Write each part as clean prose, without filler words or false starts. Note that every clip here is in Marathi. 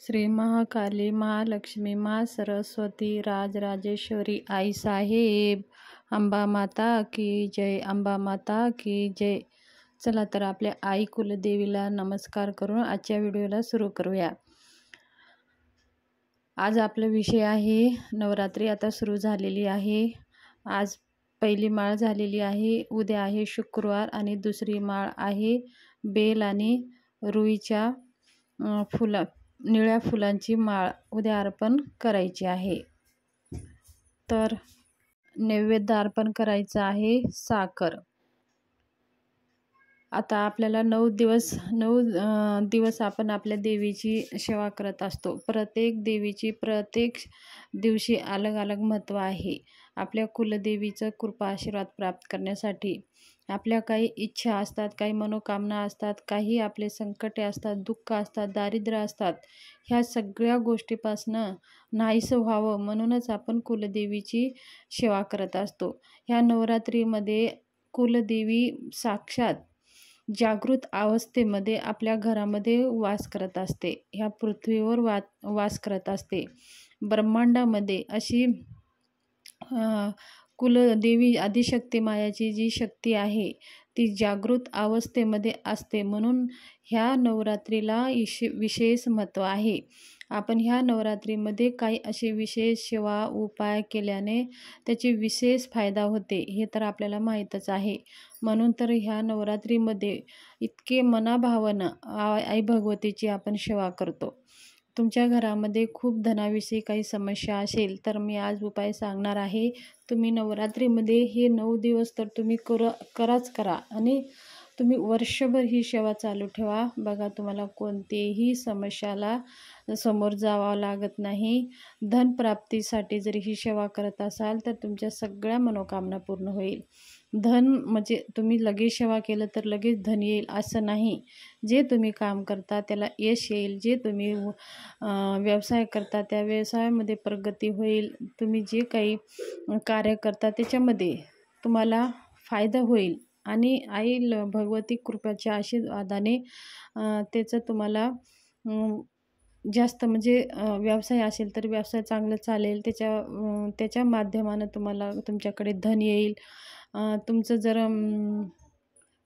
श्री महाकाली, महालक्ष्मी, महासरस्वती, राजराजेश्वरी, आई साहेब, अंबा माता की जय, अंबा माता की जय. चला तर आपल्या आई कुलदेवीला नमस्कार करून आजच्या व्हिडिओला सुरू करूया. आज आपला विषय आहे नवरात्री आता सुरू झालेली आहे. आज पहिली माळ झालेली आहे. उद्या आहे शुक्रवार आणि दुसरी माळ आहे बेल आणि रुईच्या निळ्या फुलांची माळ उद्या अर्पण करायची आहे. तर नैवेद्य अर्पण करायचं आहे साखर. आता आपल्याला 9 दिवस आपण आपल्या देवीची सेवा करत असतो. प्रत्येक देवीची प्रत्येक दिवशी अलग अलग महत्त्व आहे. आपल्या कुलदेवीचं कृपा आशीर्वाद प्राप्त करण्यासाठी आपल्या काही इच्छा असतात, काही मनोकामना असतात, काही आपले संकटे असतात, दुःख असतात, दारिद्र्य असतात. ह्या सगळ्या गोष्टीपासनं नाहीसं व्हावं म्हणूनच आपण कुलदेवीची सेवा करत असतो. ह्या नवरात्रीमध्ये कुलदेवी साक्षात जागृत अवस्थेमध्ये आपल्या घरामध्ये वास करत असते. ह्या पृथ्वीवर वास करत असते. ब्रह्मांडामध्ये अशी कुलदेवी आदिशक्ती मायाची जी शक्ती आहे ती जागृत अवस्थेमध्ये असते. म्हणून ह्या नवरात्रीला विशेष महत्त्व आहे. आपण ह्या नवरात्रीमध्ये काही असे विशेष सेवा उपाय केल्याने त्याची विशेष फायदा होते हे तर आपल्याला माहीतच आहे. म्हणून तर ह्या नवरात्रीमध्ये इतके मनाभावानं आई भगवतीची आपण सेवा करतो. तुमच्या घरामध्ये खूप धनाविषयी काही समस्या असेल तर मी आज उपाय सांगणार आहे. तुम्ही नवरात्रीमध्ये हे 9 दिवस तर तुम्ही कराच करा आणि तुम्ही वर्षभर ही सेवा चालू ठेवा. बघा तुम्हाला कोणतेही समस्याला समोर जावं लागत नाही. धनप्राप्तीसाठी जर ही सेवा करत असाल तर तुमच्या सगळ्या मनोकामना पूर्ण होईल. धन म्हणजे तुम्ही लगेच सेवा केलं तर लगेच धन येईल असं नाही. जे तुम्ही काम करता त्याला यश येईल. जे तुम्ही व्यवसाय करता त्या व्यवसायामध्ये प्रगती होईल. तुम्ही जे काही कार्य करता त्याच्यामध्ये तुम्हाला फायदा होईल आणि आई भगवती कृपेच्या आशीर्वादाने त्याचं तुम्हाला जास्त म्हणजे व्यवसाय असेल तर व्यवसाय चांगलं चालेल. त्याच्या माध्यमानं तुम्हाला तुमच्याकडे धन येईल. तुमचं जर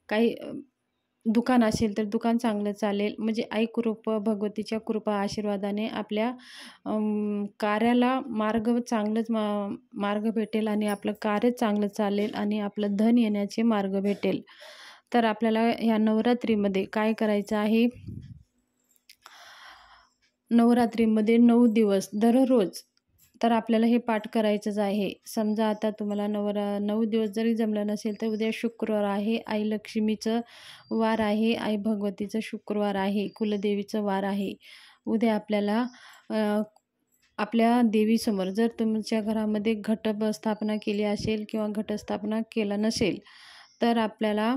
काही दुकान असेल तर दुकान चांगलं चालेल. म्हणजे आई भगवतीच्या कृपा आशीर्वादाने आपल्या कार्याला चांगलंच मार्ग भेटेल आणि आपलं कार्य चांगलं चालेल आणि आपलं धन येण्याचे मार्ग भेटेल. तर आपल्याला ह्या नवरात्रीमध्ये काय करायचं आहे, नवरात्रीमध्ये 9 दिवस दररोज तर आपल्याला हे पाठ करायचंच आहे. समजा आता तुम्हाला 9 दिवस जरी जमलं नसेल तर उद्या शुक्रवार आहे. आई लक्ष्मीचं वार आहे. आई भगवतीचं शुक्रवार आहे. कुलदेवीचं वार आहे. उद्या आपल्याला आपल्या देवीसमोर जर तुमच्या घरामध्ये घटस्थापना केली असेल किंवा घटस्थापना केला नसेल तर आपल्याला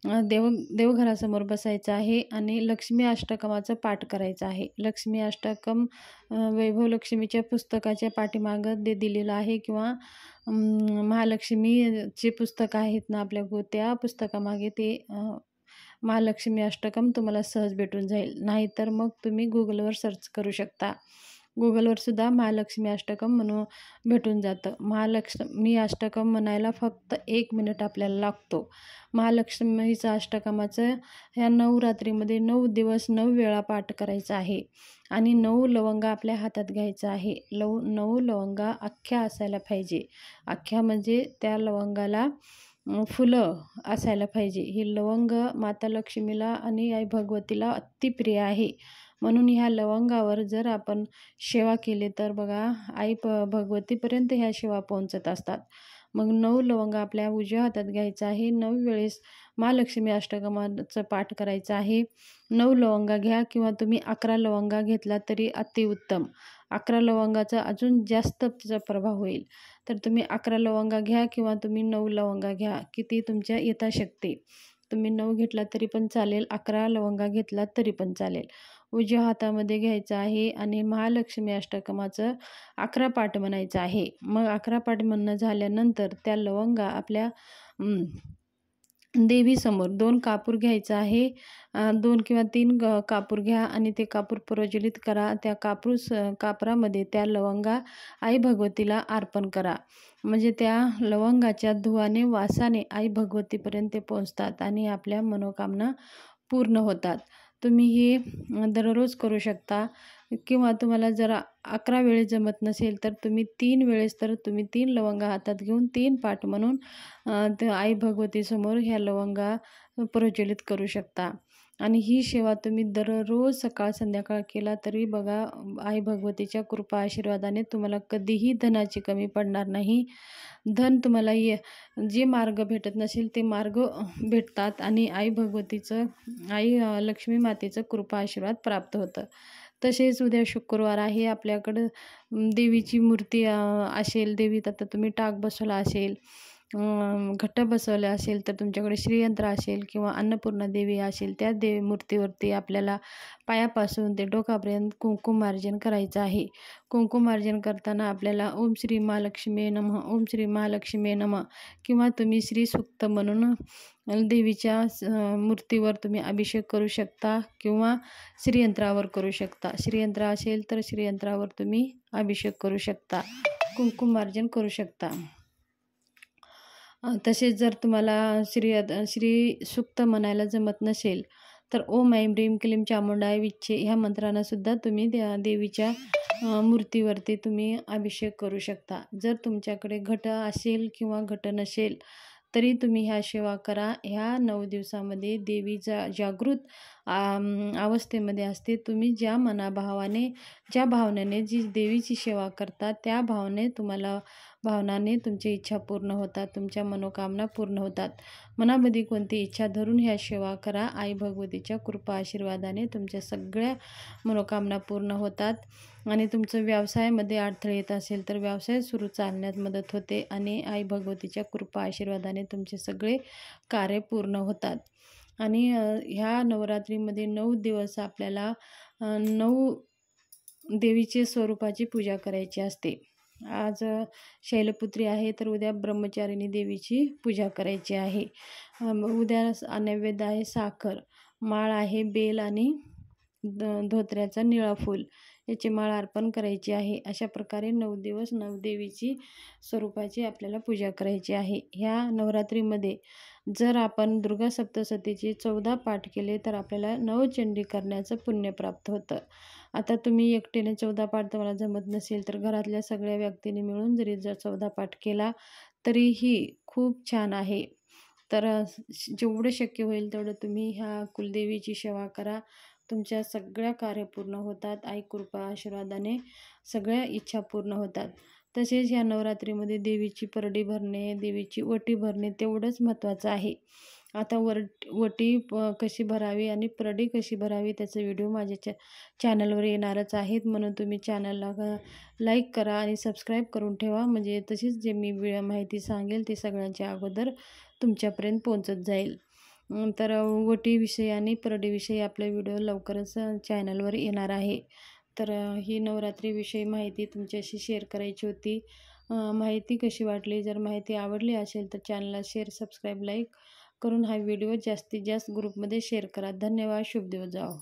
देवघरासमोर बसायचं आहे आणि लक्ष्मी अष्टकमाचं पाठ करायचं आहे. लक्ष्मी अष्टकम वैभव लक्ष्मीच्या पुस्तकाच्या पाठीमागं दिलेलं आहे किंवा महालक्ष्मीचे पुस्तक आहेत ना आपल्या त्या पुस्तकामागे ते महालक्ष्मी अष्टकम तुम्हाला सहज भेटून जाईल. नाहीतर मग तुम्ही गुगलवर सर्च करू शकता. गुगलवर सुद्धा महालक्ष्मी अष्टकम म्हणून भेटून जातं. महालक्ष्मी अष्टकम म्हणायला फक्त 1 मिनिट आपल्याला लागतो. महालक्ष्मीचं अष्टकमाचं ह्या नवरात्रीमध्ये 9 दिवस 9 वेळा पाठ करायचा आहे आणि 9 लवंगा आपल्या हातात घ्यायचा आहे. 9 लवंगा अख्ख्या असायला पाहिजे. अख्ख्या म्हणजे त्या लवंगाला फुलं असायला पाहिजे. ही लवंग माता लक्ष्मीला आणि आई भगवतीला अतिप्रिय आहे. म्हणून ह्या लवंगावर जर आपण सेवा केली तर बघा आई भगवतीपर्यंत ह्या सेवा पोहोचत असतात. मग 9 लवंगा आपल्या उजव्या हातात घ्यायचं आहे. 9 वेळेस महालक्ष्मी अष्टकमाचं पाठ करायचं आहे. 9 लवंगा घ्या किंवा तुम्ही 11 लवंगा घेतला तरी अतिउत्तम. 11 लवंगाचा अजून जास्त त्याचा प्रभाव होईल. तर तुम्ही 11 लवंगा घ्या किंवा तुम्ही 9 लवंगा घ्या. किती तुमच्या यथाशक्ती. तुम्ही 9 घेतला तरी पण चालेल. 11 लवंगा घेतला तरी पण चालेल. उजव्या हातामध्ये घ्यायचं आहे आणि महालक्ष्मी अष्टकमाचं 11 पाठ म्हणायचं आहे. मग 11 पाठ म्हणणं झाल्यानंतर त्या लवंगा आपल्या देवीसमोर 2 कापूर घ्यायचा आहे. 2 किंवा 3 कापूर घ्या आणि ते कापूर प्रज्वलित करा. त्या कापरामध्ये त्या लवंगा आई भगवतीला अर्पण करा. म्हणजे त्या लवंगाच्या धुवाने, वासाने आई भगवतीपर्यंत ते पोहोचतात आणि आपल्या मनोकामना पूर्ण होतात. तुम्ही हे दररोज करू शकता किंवा तुम्हाला जर 11 वेळेस जमत नसेल तर तुम्ही 3 वेळेस, तर तुम्ही 3 लवंगा हातात घेऊन 3 पाट म्हणून त्या आई भगवतीसमोर ह्या लवंगा प्रज्वलित करू शकता. आणि ही सेवा तुम्ही दररोज सकाळ संध्याकाळ केला तरी बघा, आई भगवतीच्या कृपा आशीर्वादाने तुम्हाला कधीही धनाची कमी पडणार नाही. धन तुम्हाला जे मार्ग भेटत नसेल ते मार्ग भेटतात आणि आई भगवतीचं, आई लक्ष्मी मातेचं कृपा आशीर्वाद प्राप्त होतं. तसेच उद्या शुक्रवार आहे. आपल्याकडं देवीची मूर्ती असेल, देवीत आता तुम्ही टाक बसवला असेल, घट बसवले असेल, तर तुमच्याकडे श्रीयंत्र असेल किंवा अन्नपूर्णा देवी असेल, त्या देवी मूर्तीवरती आपल्याला पायापासून ते डोकापर्यंत कुंकुमार्जन करायचं आहे. कुंकुमार्जन करताना आपल्याला ओम श्री महालक्ष्मी नमः, ओम श्री महालक्ष्मी नमः किंवा तुम्ही श्री सूक्त म्हणून देवीच्या मूर्तीवर तुम्ही अभिषेक करू शकता किंवा श्रीयंत्रावर करू शकता. श्रीयंत्र असेल तर श्रीयंत्रावर तुम्ही अभिषेक करू शकता, कुंकुमार्जन करू शकता. तसेच जर तुम्हाला श्री सूक्त म्हणायला जमत नसेल तर ओम ऐं ह्रीं क्लीं चामुंडाय विच्चे ह्या मंत्रांनासुद्धा तुम्ही त्या देवीच्या मूर्तीवरती तुम्ही अभिषेक करू शकता. जर तुमच्याकडे घट असेल किंवा घट नसेल तरी तुम्ही ह्या सेवा करा. ह्या 9 दिवसामध्ये देवी जागृत अवस्थेमध्ये असते. तुम्ही ज्या मनाभावाने, ज्या भावनेने जी देवीची सेवा करता त्या भावनाने तुमची इच्छा पूर्ण होतात, तुमच्या मनोकामना पूर्ण होतात. मनामध्ये कोणती इच्छा धरून ह्या सेवा करा. आई भगवतीच्या कृपा आशीर्वादाने तुमच्या सगळ्या मनोकामना पूर्ण होतात आणि तुमचं व्यवसायामध्ये अडथळे येत असेल तर व्यवसाय सुरू चालण्यात मदत होते आणि आई भगवतीच्या कृपा आशीर्वादाने तुमचे सगळे कार्य पूर्ण होतात. आणि ह्या नवरात्रीमध्ये 9 दिवस आपल्याला 9 देवीचे स्वरूपाची पूजा करायची असते. आज शैलपुत्री आहे तर उद्या ब्रह्मचारिणी देवीची पूजा करायची आहे. उद्या नैवेद्य आहे साखर, माळ आहे बेल आणि धोत्र्याचा निळा फूल याची माळ अर्पण करायची आहे. अशा प्रकारे 9 दिवस 9 देवीची स्वरूपाची आपल्याला पूजा करायची आहे. ह्या नवरात्रीमध्ये जर आपण दुर्गा सप्तशतीचे 14 पाठ केले तर आपल्याला नवचंडी करण्याचं पुण्य प्राप्त होतं. आता तुम्ही एकटीने 14 पाठ तुम्हाला जमत नसेल तर घरातल्या सगळ्या व्यक्तींनी मिळून जरी 14 पाठ केला तरीही खूप छान आहे. तर जेवढं शक्य होईल तेवढं तुम्ही ह्या कुलदेवीची सेवा करा. तुमच्या सगळ्या कार्य पूर्ण होतात. आई कृपा आशीर्वादाने सगळ्या इच्छा पूर्ण होतात. तसेच ह्या नवरात्रीमध्ये देवीची परडी भरणे, देवीची ओटी भरणे तेवढंच महत्त्वाचं आहे. आता ओटी कशी भरावी आणि परडी कशी भरावी त्याचा व्हिडिओ माझ्या चॅनलवर येणारच आहेत. म्हणून तुम्ही चॅनलला लाईक करा आणि सबस्क्राईब करून ठेवा. म्हणजे तशीच जे मी माहिती सांगेल ती सगळ्यांच्या अगोदर तुमच्यापर्यंत पोहोचत जाईल. तर ओटीविषयी आणि परडीविषयी आपला व्हिडिओ लवकरच चॅनलवर येणार आहे. तर ही नवरात्रीविषयी माहिती तुमच्याशी शेअर करायची होती. माहिती कशी वाटली? जर माहिती आवडली असेल तर चॅनलला शेअर, सबस्क्राईब, लाईक करून हा व्हिडिओ जास्तीत जास्त ग्रुपमध्ये शेअर करा. धन्यवाद. शुभ दिवस जाओ.